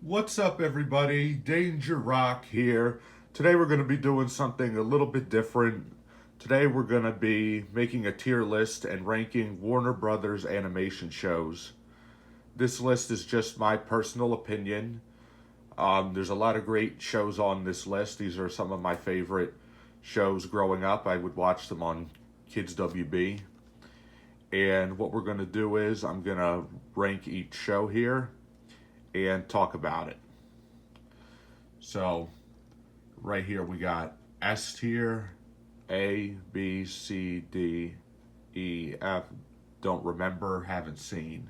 What's up, everybody? Danger Rock here. Today we're going to be doing something a little bit different. Today we're going to be making a tier list and ranking Warner Brothers animation shows. This list is just my personal opinion. There's a lot of great shows on this list. These are some of my favorite shows growing up. I would watch them on Kids WB. And what we're going to do is I'm going to rank each show here and talk about it. So, right here we got S tier, A, B, C, D, E, F. Don't remember, haven't seen.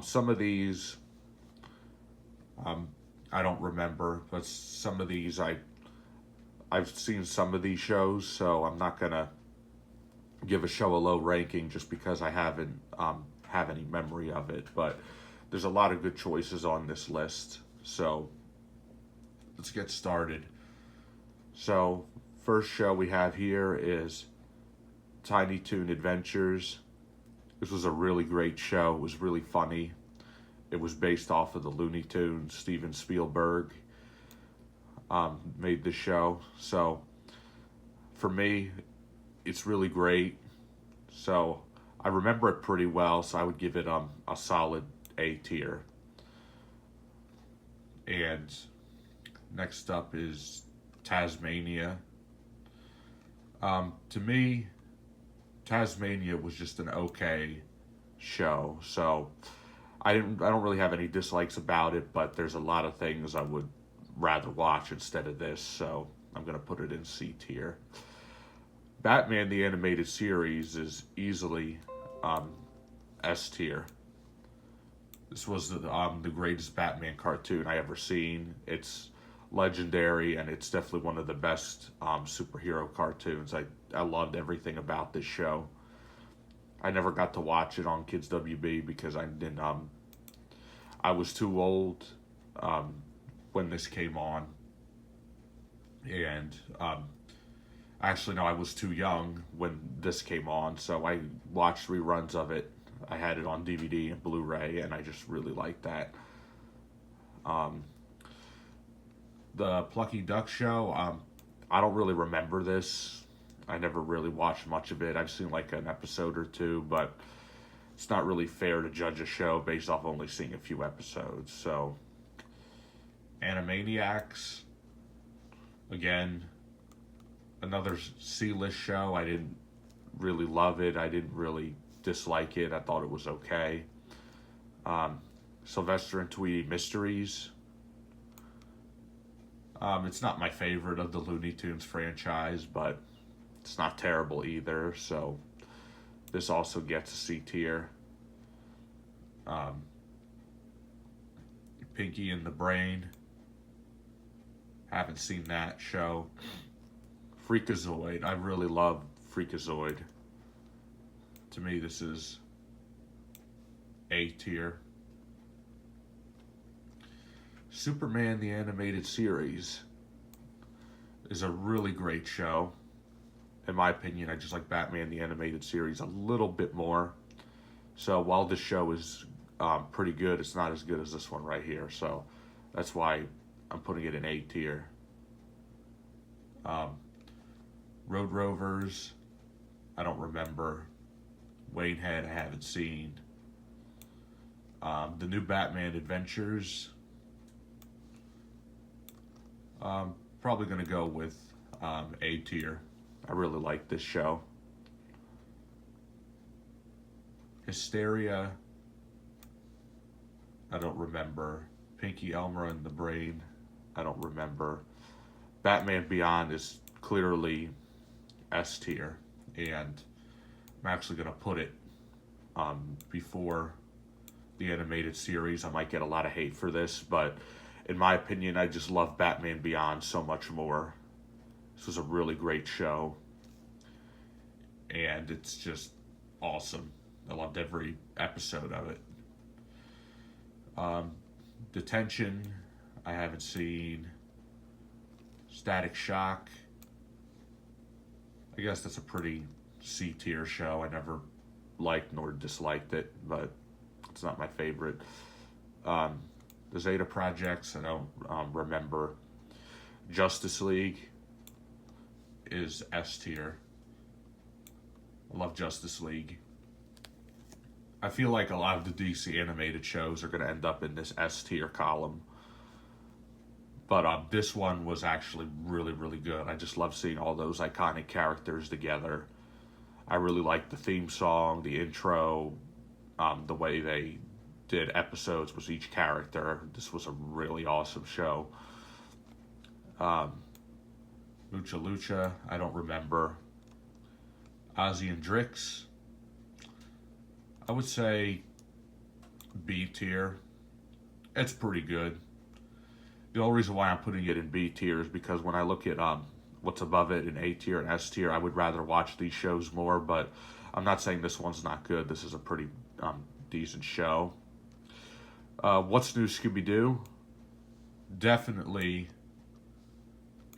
Some of these, um, I don't remember, but some of these I've seen some of these shows, so I'm not gonna give a show a low ranking just because I haven't have any memory of it. But there's a lot of good choices on this list, so let's get started. So, first show we have here is Tiny Toon Adventures. This was a really great show. It was really funny. It was based off of the Looney Tunes. Steven Spielberg made the show. So, for me, it's really great. So, I remember it pretty well, so I would give it a solid A tier. And next up is Tasmania. To me, Tasmania was just an okay show. So I don't really have any dislikes about it, but there's a lot of things I would rather watch instead of this. So I'm gonna put it in C tier. Batman the Animated Series is easily S tier. This was the greatest Batman cartoon I ever seen. It's legendary, and it's definitely one of the best superhero cartoons. I loved everything about this show. I never got to watch it on Kids WB because I didn't. I was too old when this came on, and actually no, I was too young when this came on. So I watched reruns of it. I had it on DVD and Blu-ray, and I just really liked that. Um, the Plucky Duck show. I don't really remember this. I never really watched much of it. I've seen like an episode or two, but it's not really fair to judge a show based off only seeing a few episodes. So, Animaniacs, again, another C-list show. I didn't really love it. I didn't really dislike it. I thought it was okay. Sylvester and Tweety Mysteries. It's not my favorite of the Looney Tunes franchise, but it's not terrible either. So this also gets a C tier. Um, Pinky and the Brain. Haven't seen that show. Freakazoid. I really love Freakazoid. To me, this is A tier. Superman the Animated Series is a really great show. In my opinion, I just like Batman the Animated Series a little bit more. So while this show is pretty good, it's not as good as this one right here. So that's why I'm putting it in A tier. Um, Road Rovers, I don't remember. Wanehead, I haven't seen. The new Batman Adventures, probably going to go with A tier. I really like this show. Hysteria, I don't remember. Pinky Elmer and the Brain, I don't remember. Batman Beyond is clearly S tier, and I'm actually going to put it before the animated series. I might get a lot of hate for this, but in my opinion, I just love Batman Beyond so much more. This was a really great show, and it's just awesome. I loved every episode of it. Detention, I haven't seen. Static Shock, I guess that's a pretty C tier show. I never liked nor disliked it, but it's not my favorite. Um, The Zeta Projects, I don't remember. Justice League is S tier. I love Justice League. I feel like a lot of the DC animated shows are going to end up in this S tier column. But this one was actually really, really good. I just love seeing all those iconic characters together. I really liked the theme song, the intro, the way they did episodes with each character. This was a really awesome show. Mucha Lucha, I don't remember. Ozzy and Drix, I would say B tier. It's pretty good. The only reason why I'm putting it in B tier is because when I look at what's above it in A tier and S tier, I would rather watch these shows more, but I'm not saying this one's not good. This is a pretty decent show. What's New Scooby-Doo? Definitely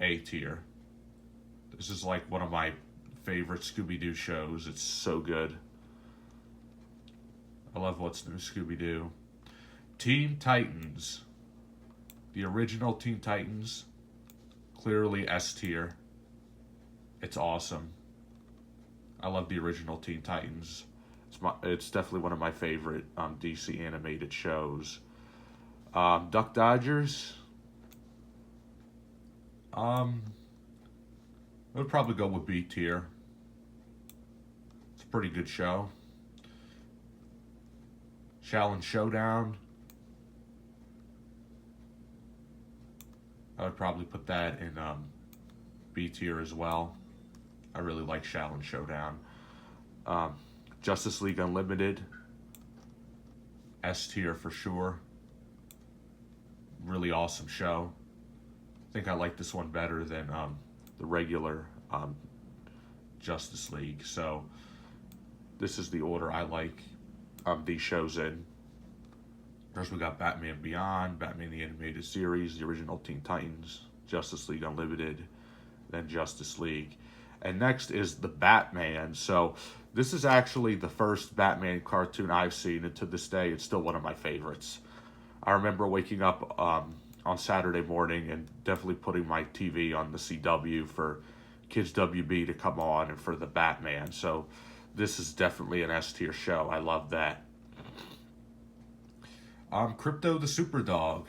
A tier. This is like one of my favorite Scooby-Doo shows. It's so good. I love What's New Scooby-Doo. Teen Titans. The original Teen Titans, clearly S tier. It's awesome. I love the original Teen Titans. It's definitely one of my favorite DC animated shows. Duck Dodgers. I would probably go with B tier. It's a pretty good show. Shaolin Showdown. I would probably put that in B tier as well. I really like Shaolin Showdown. Justice League Unlimited, S tier for sure. Really awesome show. I think I like this one better than the regular Justice League. So this is the order I like these shows in. First we got Batman Beyond, Batman the Animated Series, the original Teen Titans, Justice League Unlimited, then Justice League. And next is the Batman. So this is actually the first Batman cartoon I've seen, and to this day it's still one of my favorites. I remember waking up on Saturday morning and definitely putting my TV on the CW for Kids WB to come on and for the Batman. So this is definitely an S tier show. I love that. Crypto the Superdog.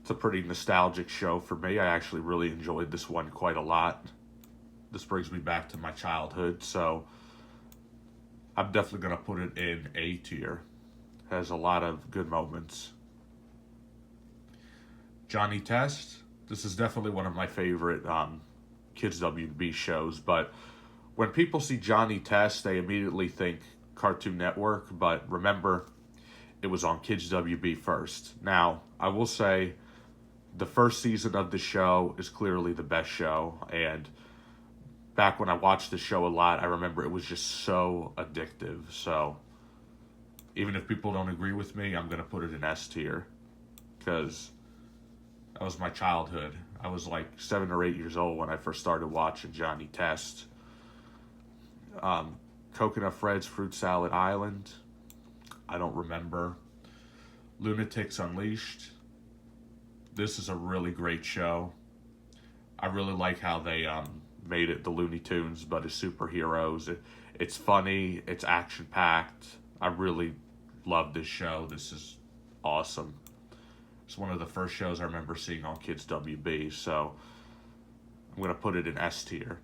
It's a pretty nostalgic show for me. I actually really enjoyed this one quite a lot. This brings me back to my childhood, so I'm definitely going to put it in A tier. Has a lot of good moments. Johnny Test. This is definitely one of my favorite Kids WB shows, but when people see Johnny Test, they immediately think Cartoon Network, but remember, it was on Kids WB first. Now, I will say the first season of the show is clearly the best show, and back when I watched the show a lot, I remember it was just so addictive. So even if people don't agree with me, I'm going to put it in S tier because that was my childhood. I was like 7 or 8 years old when I first started watching Johnny Test. Coconut Fred's Fruit Salad Island. I don't remember. Lunatics Unleashed. This is a really great show. I really like how they made it the Looney Tunes, but as superheroes. It's funny. It's action-packed. I really love this show. This is awesome. It's one of the first shows I remember seeing on Kids WB, so I'm going to put it in S tier.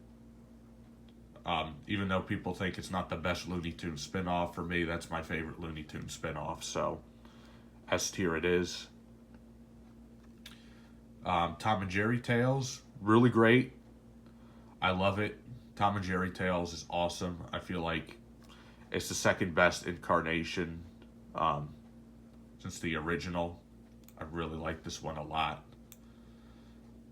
Even though people think it's not the best Looney Tunes spinoff, for me, that's my favorite Looney Tunes spinoff, so S tier it is. Tom and Jerry Tales, really great. I love it. Tom and Jerry Tales is awesome. I feel like it's the second best incarnation since the original. I really like this one a lot.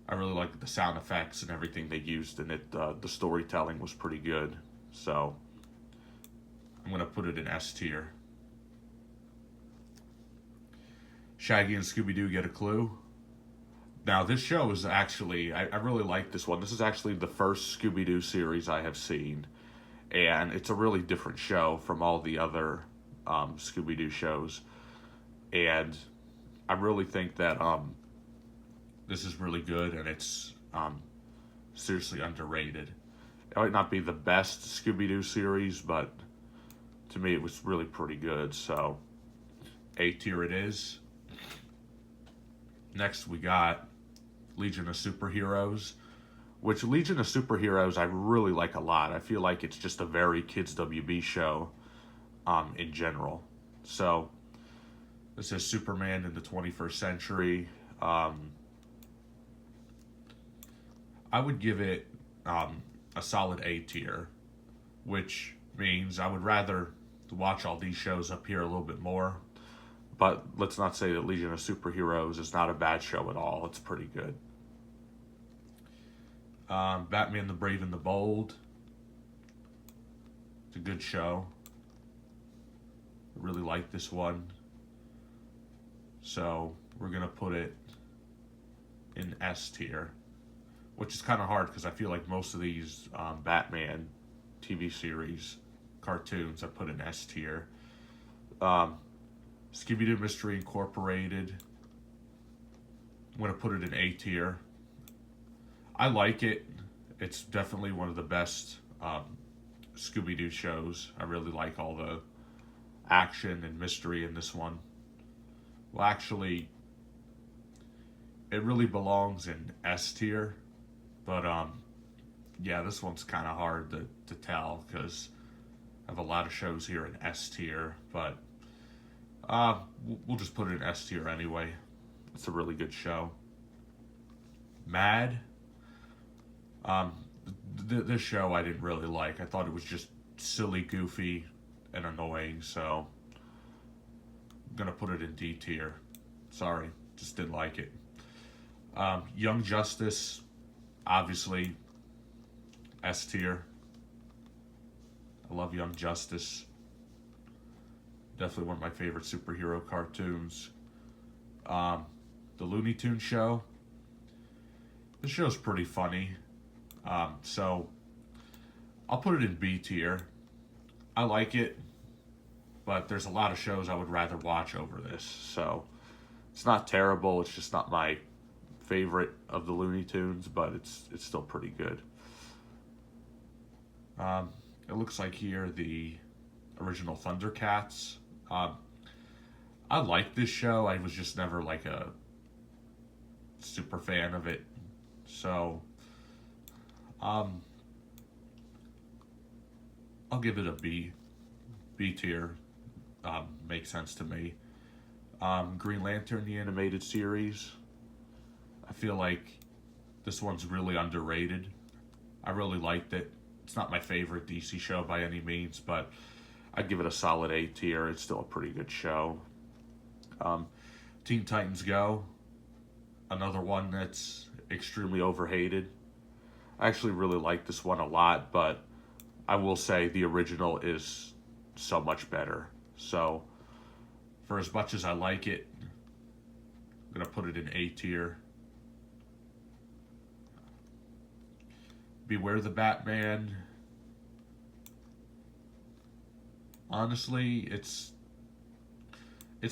I really like the sound effects and everything they used in it. The storytelling was pretty good. So I'm going to put it in S tier. Shaggy and Scooby-Doo Get a Clue. Now, this show is actually, I really like this one. This is actually the first Scooby-Doo series I have seen. And it's a really different show from all the other Scooby-Doo shows. And I really think that this is really good, and it's seriously underrated. It might not be the best Scooby-Doo series, but to me it was really pretty good. So A tier it is. Next we got Legion of Superheroes, which Legion of Superheroes I really like a lot. I feel like it's just a very kids WB show in general. So this is Superman in the 21st century. I would give it a solid A tier, which means I would rather watch all these shows up here a little bit more. But let's not say that Legion of Superheroes is not a bad show at all. It's pretty good. Batman the Brave and the Bold. It's a good show. I really like this one. So we're going to put it in S tier, which is kind of hard because I feel like most of these Batman TV series, cartoons, I put in S tier. Scooby-Doo Mystery Incorporated, I'm going to put it in A tier. I like it. It's definitely one of the best Scooby-Doo shows. I really like all the action and mystery in this one. Well, actually, it really belongs in S tier, but yeah, this one's kind of hard to tell because I have a lot of shows here in S tier, but we'll just put it in S tier anyway. It's a really good show. Mad. This show I didn't really like. I thought it was just silly, goofy, and annoying, so I'm gonna put it in D tier. Sorry, just didn't like it. Young Justice, obviously, S tier. I love Young Justice. Definitely one of my favorite superhero cartoons. The Looney Tunes show. This show's pretty funny. So I'll put it in B tier. I like it, but there's a lot of shows I would rather watch over this. So it's not terrible. It's just not my favorite of the Looney Tunes, but it's still pretty good. It looks like here the original Thundercats. I like this show. I was just never like a super fan of it. So I'll give it a B. B tier. Makes sense to me. Green Lantern, the animated series. I feel like this one's really underrated. I really liked it. It's not my favorite DC show by any means, but I'd give it a solid A tier. It's still a pretty good show. Teen Titans Go. Another one that's extremely overhated. I actually really like this one a lot, but I will say the original is so much better. So for as much as I like it, I'm going to put it in A tier. Beware the Batman. Honestly, it's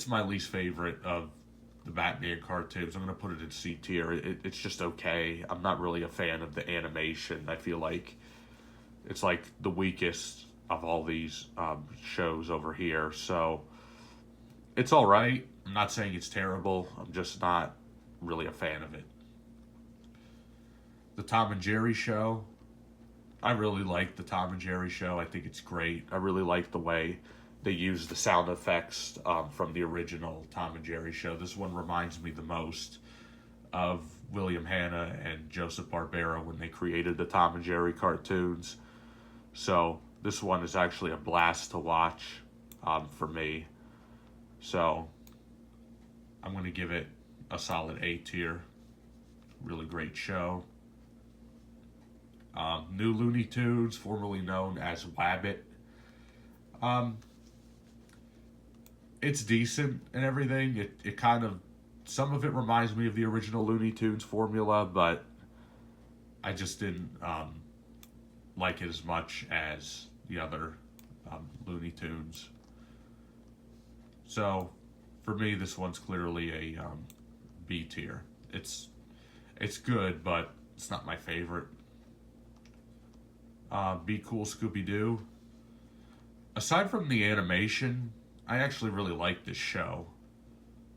my least favorite of the Batman cartoons. I'm going to put it in C tier. It's just okay. I'm not really a fan of the animation. I feel like it's like the weakest of all these shows over here. So it's all right. I'm not saying it's terrible. I'm just not really a fan of it. The Tom and Jerry Show. I really like the Tom and Jerry Show. I think it's great. I really like the way they use the sound effects from the original Tom and Jerry Show. This one reminds me the most of William Hanna and Joseph Barbera when they created the Tom and Jerry cartoons. So this one is actually a blast to watch for me. So I'm going to give it a solid A tier. Really great show. New Looney Tunes, formerly known as Wabbit. It's decent and everything. It kind of, some of it reminds me of the original Looney Tunes formula, but I just didn't like it as much as the other Looney Tunes. So for me, this one's clearly a B tier. It's good, but it's not my favorite. Be Cool Scooby-Doo. Aside from the animation, I actually really like this show.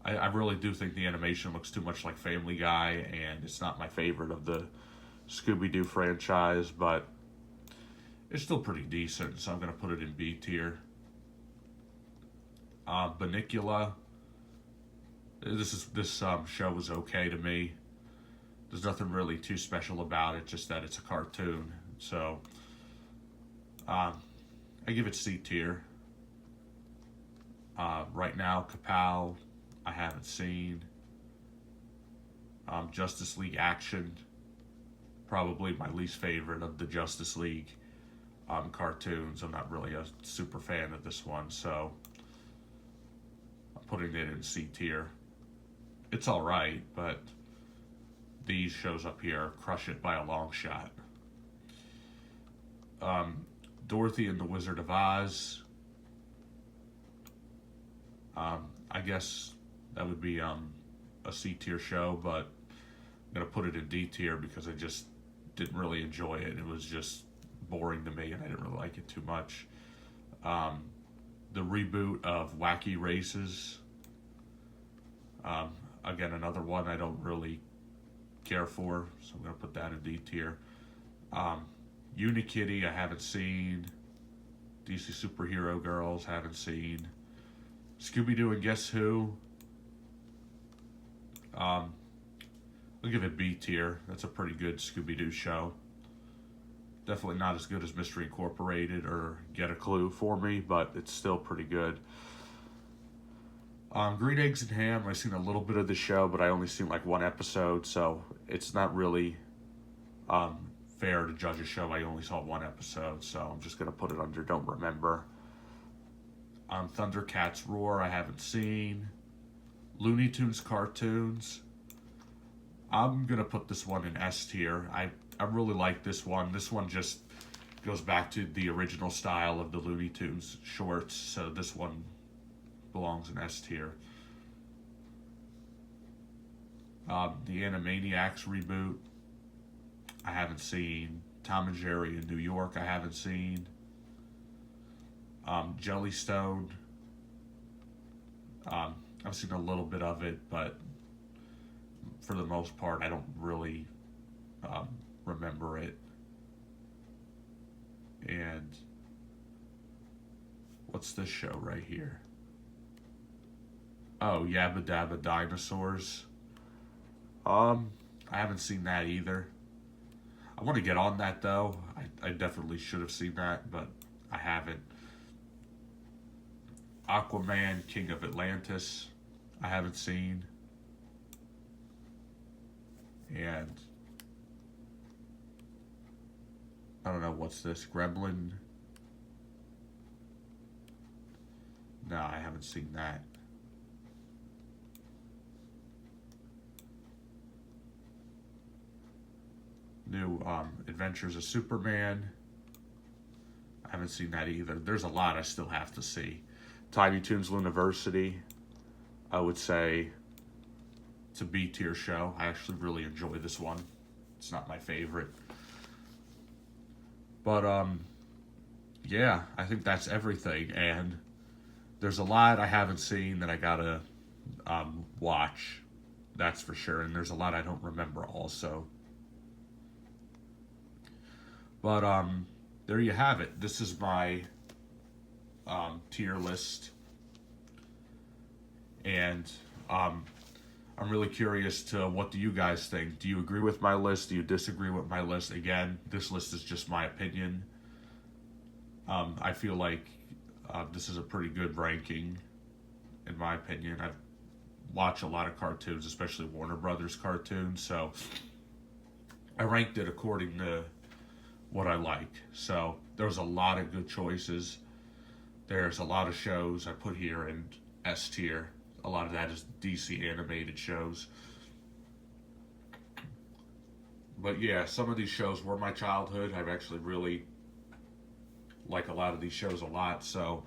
I really do think the animation looks too much like Family Guy, and it's not my favorite of the Scooby-Doo franchise, but it's still pretty decent, so I'm going to put it in B tier. Bunnicula. This show was okay to me. There's nothing really too special about it, just that it's a cartoon. So I give it C tier. Right now, Kapow, I haven't seen. Justice League Action, probably my least favorite of the Justice League cartoons. I'm not really a super fan of this one, so I'm putting it in C tier. It's alright, but these shows up here crush it by a long shot. Dorothy and the Wizard of Oz. I guess that would be a C tier show, but I'm going to put it in D tier because I just didn't really enjoy it. It was just boring to me, and I didn't really like it too much. The reboot of Wacky Races. Again, another one I don't really care for, so I'm going to put that in D tier. Unikitty, I haven't seen. DC Superhero Girls, haven't seen. Scooby-Doo and Guess Who? I'll give it B tier. That's a pretty good Scooby-Doo show. Definitely not as good as Mystery Incorporated or Get a Clue for me, but it's still pretty good. Green Eggs and Ham, I've seen a little bit of the show, but I only seen like one episode, so it's not really fair to judge a show. I only saw one episode, so I'm just going to put it under Don't Remember. Thundercats Roar, I haven't seen. Looney Tunes cartoons, I'm going to put this one in S tier. I really like this one. This one just goes back to the original style of the Looney Tunes shorts, so this one belongs in S tier. The Animaniacs reboot, I haven't seen. Tom and Jerry in New York, I haven't seen. Jellystone, I've seen a little bit of it, but for the most part, I don't really remember it. And what's this show right here? Oh, Yabba Dabba Dinosaurs. I haven't seen that either. I want to get on that though. I definitely should have seen that, but I haven't. Aquaman, King of Atlantis, I haven't seen. And I don't know, what's this? Gremlin? No, I haven't seen that. New Adventures of Superman. I haven't seen that either. There's a lot I still have to see. Tiny Toons University, I would say it's a B tier show. I actually really enjoy this one. It's not my favorite. But yeah, I think that's everything. And there's a lot I haven't seen that I gotta watch. That's for sure. And there's a lot I don't remember also. But there you have it. This is my tier list. And I'm really curious to what do you guys think? Do you agree with my list? Do you disagree with my list? Again, this list is just my opinion. I feel like this is a pretty good ranking, in my opinion. I've watched a lot of cartoons, especially Warner Brothers cartoons, so I ranked it according to what I like. So there's a lot of good choices. There's a lot of shows I put here in S tier. A lot of that is DC animated shows. But yeah, some of these shows were my childhood. I've actually really like a lot of these shows a lot. So,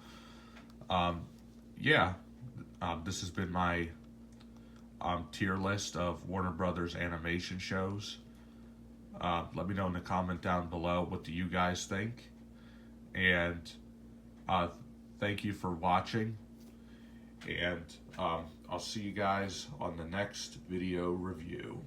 yeah, This has been my tier list of Warner Brothers animation shows. Let me know in the comment down below, what do you guys think? And thank you for watching. And I'll see you guys on the next video review.